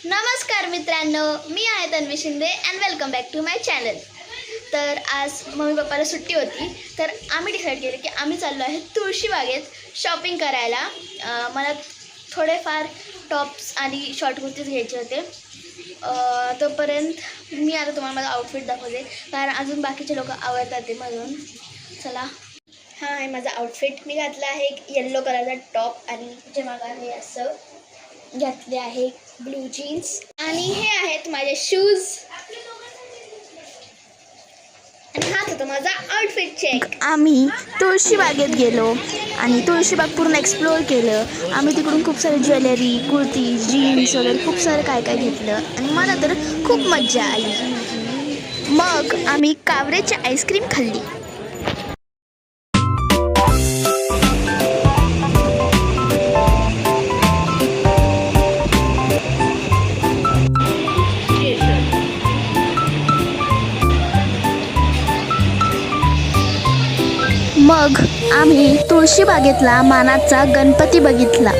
नमस्कार मित्रांनो, मी आहे Tanvi Shinde and welcome back to my channel. तर आज मम्मी पप्पाला सुट्टी होती, तर आम्ही डिसाईड केलं की आम्ही चाललो आहे तुळशीबागेत शॉपिंग करायला. मला थोडेफार टॉप्स आणि शॉर्ट कुर्तीज घ्यायचे होते. तोपर्यंत मी आता तुम्हाला माझा आउटफिट दाखवते, कारण अजून बाकीचे लोक आवडतात ते म्हणून. चला, हा आहे माझा आउटफिट. मी घातला आहे एक येल्लो कलरचा टॉप आणि जे मागं हे असं घातले आहे ब्लू जीन्स, आणि हे आहेत माझे शूज. आणि हाच होता माझा आउटफिट चेक. आम्ही तुळशीबागेत गेलो आणि तुळशीबाग पूर्ण एक्सप्लोअर केलं. आम्ही तिकडून खूप सारे ज्वेलरी, कुर्ती, जीन्स वगैरे खूप सारं काय काय घेतलं आणि मला तर खूप मज्जा आली. मग आम्ही कावरेची आईस्क्रीम खाल्ली. मग आम्ही तुळशीबागेतला मानाचा गणपती बघितला.